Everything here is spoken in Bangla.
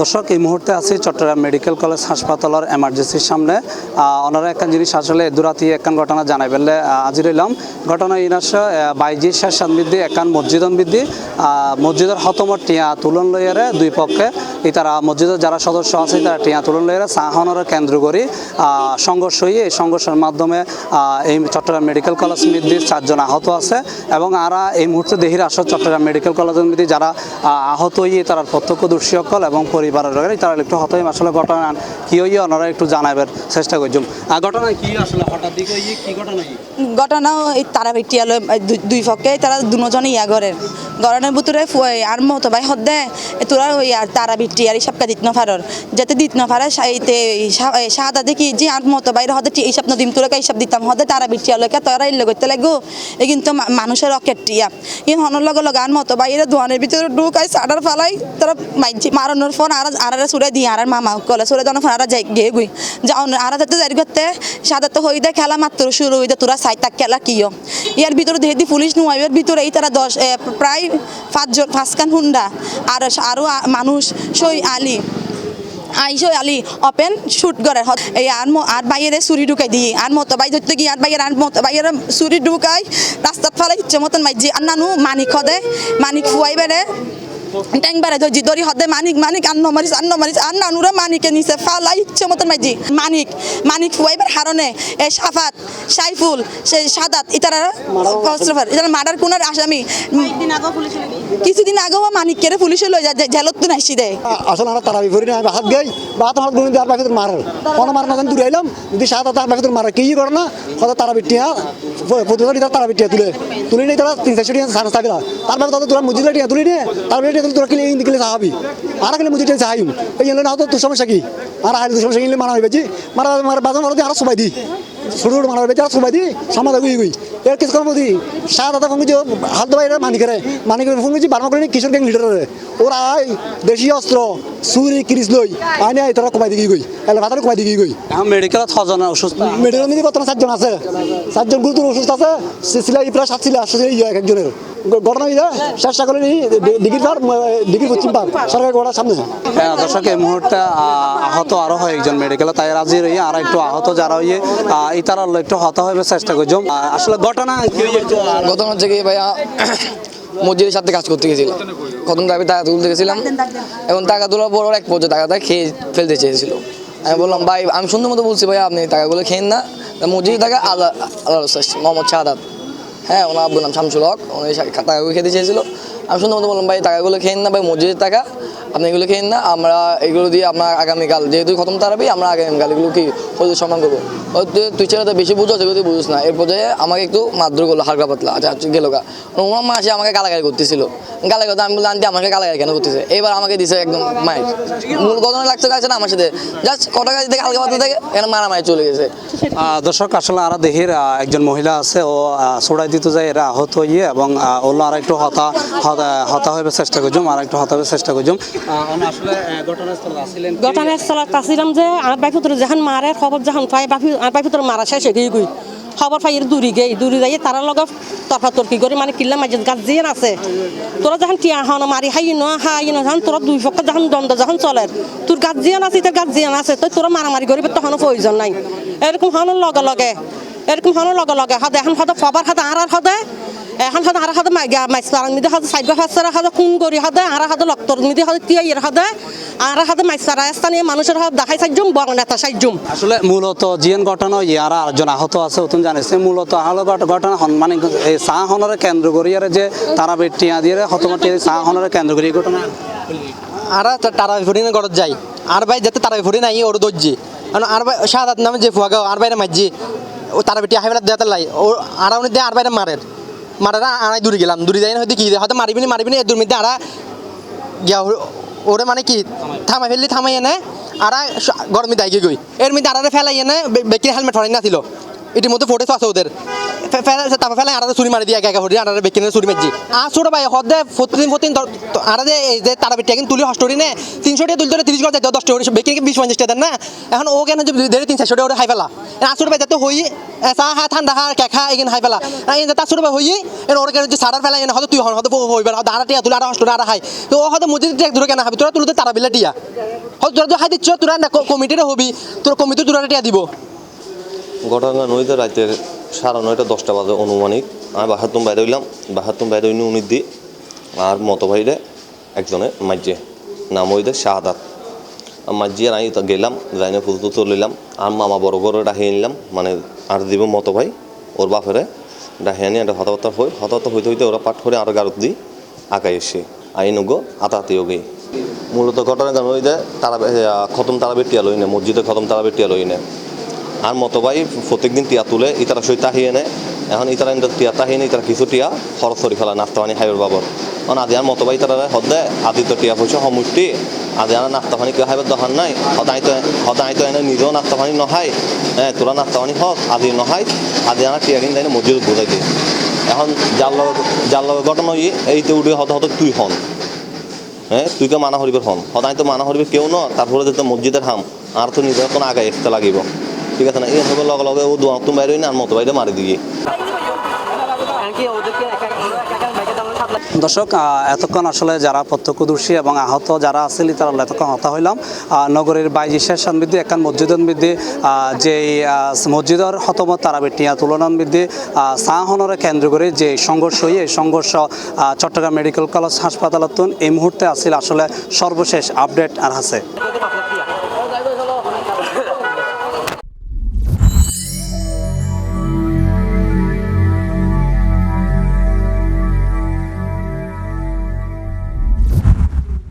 দর্শক এই মুহূর্তে আছি চট্টগ্রাম মেডিকেল কলেজ হাসপাতালের এমার্জেন্সির সামনে। ওনারা একটা জিনিস আসলে দুরাতি একখান ঘটনা জানাই ফেললে আজি রইলাম। ঘটনা ইনাস বাইজির শেষ সানবিদ্ধি একখান মসজিদন বিদ্ধি মসজিদের হতমর টিয়া তুলন লইয়ারে দুই পক্ষে তারা মসজিদের যারা সদস্য আছে তারা টিয়া তুলন লইয়ারে চাহনরে কেন্দ্র করি সংঘর্ষ হয়ে এই সংঘর্ষের মাধ্যমে এই চট্টগ্রাম মেডিকেল কলেজ মিদ্দির 4 জন আহত আছে এবং আরা এই মুহূর্তে দেহির আসর চট্টগ্রাম মেডিকেল কলেজের মিদ্দি যারা আহত হয়ে তারা প্রত্যক্ষদর্শী সকল এবং পরিবারের তারা একটু হত আসলে ঘটনা কি হইয়ে ওনারা একটু জানাবার চেষ্টা করছুম। ঘটনা কি আসলে হঠাৎ দিকে কি ঘটনা কি ঘটনা এই তারা বেটিয়ালো দুই পক্ষে তারা দুজনে ঘরের ঘরের ভিতরে আর মতো ভাই হদে তোরা ওই আর তারা বিটি আর হিসাবকা দিত নফারর যাতে দিত নফারে সাদা দেখি যে আর মতো বাইরে হদে হিসাব নদীম তোরাকে হিসাব দিতাম হদে তারা বিটিয়ালোকে তোরা ইল্লো করতে লাগো এ কিন্তু মানুষের রকেট টিয়া কিন্তু হনর লগে লগে আর মতো বাইরে দোয়ানের ভিতরে ঢুকাই সাডার ফালাই তারা মাইছি মারানোর ফোন আর সুরে দিয়ে আর মামা কলে সুরে দেওয়ার ফোন আর যাই গিয়ে গুই যাও আর যাতে জারি করতে সাদা তো হইতে খেলা মাত্র শুরু হইতে তোরা সাইতা খেলা কিও ইয়ার ভিতরে দেখি পুলিশ নুয়াইয়ের ভিতরে এই তারা 10 প্রায় 5 খান হুন্ডা আর আরো মানুষ সই আলী আইসই আলী ওপেন শুট করে এই আর বাইরে চুরি ঢুকাই দিয়ে আর মতো বাই ধরতে গিয়ে আর বাইরে আর মতো বাইরে চুরি ঢুকাই রাস্তাত ফালাই ইচ্ছে মতন মাইজি আর নানু মানিক হদে মানিক ফুয়াই বেড়ে ট্যাং বারে ধরছি দড়ি হদে মানিক আন্ন মারিস আর নানুরা মানিকে নিচে ফালাই ইচ্ছে মতন মাইজি মানিক ফুয়াইবার হারণে এ সাফাত সাইফুল সে সাদাত ইতারা মার্ডার কোনার আসামি কিছুদিন আগেও মানিক কেড়ে পুলিশে লই যায় জেলত তো নাইছি দে আসলে আমরা তারা বিপরীত না হাত গাই বা তোমার গুণ আর বাকি মারার কোন মার না দূরে আইলাম যদি সাদা তার বাকি মারা কি করে না কথা তারা বিটিয়া প্রতিবাদী তারা বিটিয়া তুলে নেই তারা 300 টাকা সানস থাকে তারপরে তাদের তোরা মুজিলা টিয়া তুলে নে তারপরে তোরা কিলে ইন্দিকে চাহাবি আর কিলে মুজিটা চাহাইম এই জন্য না তো তোর সমস্যা কি আর আইলে সমস্যা কিলে মারা হইবে জি মারা বাজার মারা আর সবাই দি ছোট মারা হইবে আর সবাই দি সমাধা গুই এর কিছু কম দি সাদা ফোন যে হাত বাইরে মানিকের ফোন যে বারমা করে কিশোর গ্যাং লিডার ওরা দেশি অস্ত্র চুরি ক্রিস লই আইনে তারা কমাই দিকে গই এলে ভাতারে কমাই দিকে গই মেডিকেলত 6 জন অসুস্থ মেডিকেল মিলি বর্তমানে 7 জন আছে 7 জন গুরুতর অসুস্থ আছে সিলাই প্রায় 7 ছিল 800 ছিল একজনের ঘটনা হইয়া চেষ্টা করে ডিগ্রি পশ্চিম পার সরকারি গোড়ার সামনে। দর্শক এই মুহূর্তে আহত আরো হয় একজন মেডিকেলে তাই রাজি রই আর একটু আহত যারা হইয়ে ইতারা একটু হত হইবে চেষ্টা করছো। আসলে ঘটনা হচ্ছে কি ভাইয়া মসজিদের সাথে কাজ করতে গেছিল প্রথম আমি টাকা তুলতে গেছিলাম এবং টাকা তোলার পর এক পর্যায়ে টাকাটা খেয়ে ফেলতে চেয়েছিল। আমি বললাম ভাই আমি সুন্দর মতো বলছি ভাই আপনি টাকাগুলো খেয়েন না মসজিদের টাকা আল্লাহ মোহাম্মদ শাহাদাত হ্যাঁ ওনার আব্বুর নাম শামসুল হক উনি টাকাগুলো খেতে চেয়েছিল। আমি সুন্দর মতো বললাম ভাই টাকাগুলো খেয়েন না ভাই মসজিদের টাকা আপনি এগুলো খেয়েন না আমরা এগুলো দিয়ে আপনার আগামীকাল যেহেতু খতম তারাবি আমরা আগামীকাল এগুলো কি হয়তো সম্মান করবো তুই ছেলেটা বেশি বুঝো সেগুলো তুই বুঝিস না এর পর্যায়ে আমাকে একটু মারধর করলো হালকা পাতলা আচ্ছা গেল গা ওনার মা এসে আমাকে গালাগালি করতেছিল গালাগালি করতে আমি বললাম আন্টি আমাকে গালাগালি কেন করতেছে এবার আমাকে দিছে একদম মায়ের মূল ঘটনা লাগতে গেছে না আমার সাথে জাস্ট কটা কাজ থেকে হালকা পাতলা থেকে এখানে মারামারি চলে গেছে। দর্শক আসলে আর দেহের একজন মহিলা আছে ও ছড়াই দিতে যায় এরা আহত হইয়ে এবং ওগুলো আর একটু হতা হইবে চেষ্টা করছুম আর একটু হতা হইবে চেষ্টা করছুম। আসলে ঘটনাস্থলত আসছিলাম যে আর বাকি তোর যখন মারে খবর যখন পাই বাকি তোর মারা শেষ হয়ে গই খবর পাই দূরি যাই তারা লগে তর্কাতর্কি করে মানে কিল্লা মাঝে গাছ দিয়ে আছে তোরা যখন টিয়া হন মারি হাই ন যখন তোরা দুই পক্ষ যখন দ্বন্দ্ব যখন চলে তোর গার্জিয়ান আছে তোর গার্জিয়ান আছে তো তোরা মারামারি করিবে তখনও প্রয়োজন নাই এরকম হওয়ার লগে হদে এখন হদে খবর হাতে আর হদে এখন হদে আর হাতে মাইসার মিদে হাতে সাইড হাতে হাতে খুন করি হদে আর হাতে লক্তর মিদে হাতে তিয়াইয়ের হদে আর হাতে মাইসারা স্থানীয় মানুষের হাত দেখাই সাইজুম বড় নেতা সাইজুম। আসলে মূলত জিয়ান ঘটনা ইয়ারা আরেকজন আহত আছে ওতুন জানিছে মূলত হলো ঘটনা মানে এই চাহ হনরে কেন্দ্র করি আর যে তারা বেটিয়া দিয়ে হতমটি চাহ হনরে কেন্দ্র করি ঘটনা আর তারা ফুটিনে গড়ত যাই আর ভাই যাতে তারা ফুটি নাই ওর দর্জি আর ভাই শাহাদাত নামে যে ফুয়াগা আর বাইরে মাঝি ও তারা বেটি হাইবেলা দেওয়াতে লাই ও আর উনি দিয়ে আর বাইরে মারের আড়াই দূরে গেলাম দূরে যাই না হয়তো কি হয়তো মারিবিনি এর দূর মধ্যে আড়া গিয়া ওরে মানে কি থামাই ফেললি থামাই এনে আর গরমে দাইগে গই এর মধ্যে আড়ারে ফেলাই এনে বেকির হেলমেট হরাই না ছিল এটির মধ্যে ফোটেজ আছে ওদের তারপর ফেলে আর চুরি মারি দিয়ে একা ফোটি আর বেকিনে চুরি মারছি আর ছোট ভাই হদে প্রতিদিন আর এই যে তারা বেটিয়া কিন্তু তুলি হস্টরি নে 300 টাকা তুলতে 30 টাকা 10 টাকা বেকিনে 20-50 টাকা দেন না এখন ও কেন যে 300-400 টাকা হাই ফেলা আর ছোট ভাই যাতে হই চা হা ঠান্ডা হা কেখা এখানে হাই ফেলা এই যে তার ছোট ভাই হই এর ওর কেন যে সারার ফেলা এনে হয়তো তুই হয়তো হইবার হয়তো আর টিয়া তুলে আর হস্টরি আর হাই তো ও হয়তো মসজিদ ট্যাগ ধরে কেন হাবি তোরা তুলতে তারা বিলা টিয়া হয়তো তোরা হাই দিচ্ছ তোরা কমিটিরে হবি তোর কমিটি তোরা টিয়া দিব ঘটনা নইতে রাতের 9:30-10টা বাজে অনুমানিক আমি বাহাতুম বাইরে হইলাম বাহাতুম বাইরে হইনি উনি দি আর মতো ভাইরে একজনে মাজ্জে নাম হইতে শাহাদাত মাজ্জি আর আমি গেলাম যাইনে ফুল তুল লইলাম আর মামা বড় বড় ডাহিয়ে নিলাম মানে আর দিব মতো ভাই ওর বাপেরে ডাহিয়ে নিয়ে একটা হতাহতা হইতে হইতে ওরা পাঠ করে আরও গারত দিই আঁকাই এসে আইনুগো আতাতিও গেই মূলত ঘটনা কেন হইতে তারা খতম তারা বেটিয়া লই না মসজিদে খতম তারা বেটিয়া লই না আর মতো ভাই প্রত্যেকদিন টিয়া তুলে ইতারা সই তাহিয়ে নেয় এখন ইতারা টিয়া তাহিয়ে নেই তারা কিছু টিয়া খরচ করি ফেলা নাস্তা পানি খাইবার বাবর কারণ আদি আর মতো ভাই তারা হদে আদি তো টিয়া পয়সা সমুষ্টি আদি আর নাস্তা পানি কেউ খাইবার দোকান নাই সদাই তো এনে নিজেও নাস্তা পানি নহাই হ্যাঁ তোরা নাস্তা পানি হক আদি নহাই আদি আনা টিয়া কিনে মসজিদ বোঝাই দিয়ে এখন যার লগে ঘটনা এইতে উঠে হতে তুই হন হ্যাঁ তুইকে মানা হরিবের হন সদাই তো মানা হরিবে কেউ ন তারপরে যে মসজিদের হাম আর তো নিজের কোনো আগে এসতে লাগিব ঠিক আছে না এই হবে লগে লগে ও দোয়া তুমি বাইরে না আর মতো বাইরে মারি দিয়ে দর্শক এতক্ষণ আসলে যারা প্রত্যক্ষদর্শী এবং আহত যারা আছিল তারা এতক্ষণ হতা হইলাম নগরীর বাইজিশের সন্বৃদ্ধি একান মসজিদন বৃদ্ধি যেই মসজিদর হতমত তারা বেটিয়া তুলনান বৃদ্ধি সাহনরে কেন্দ্র করে যে সংঘর্ষ এই সংঘর্ষ চট্টগ্রাম মেডিকেল কলেজ হাসপাতালত এই মুহূর্তে আছিল আসলে সর্বশেষ আপডেট আর আছে।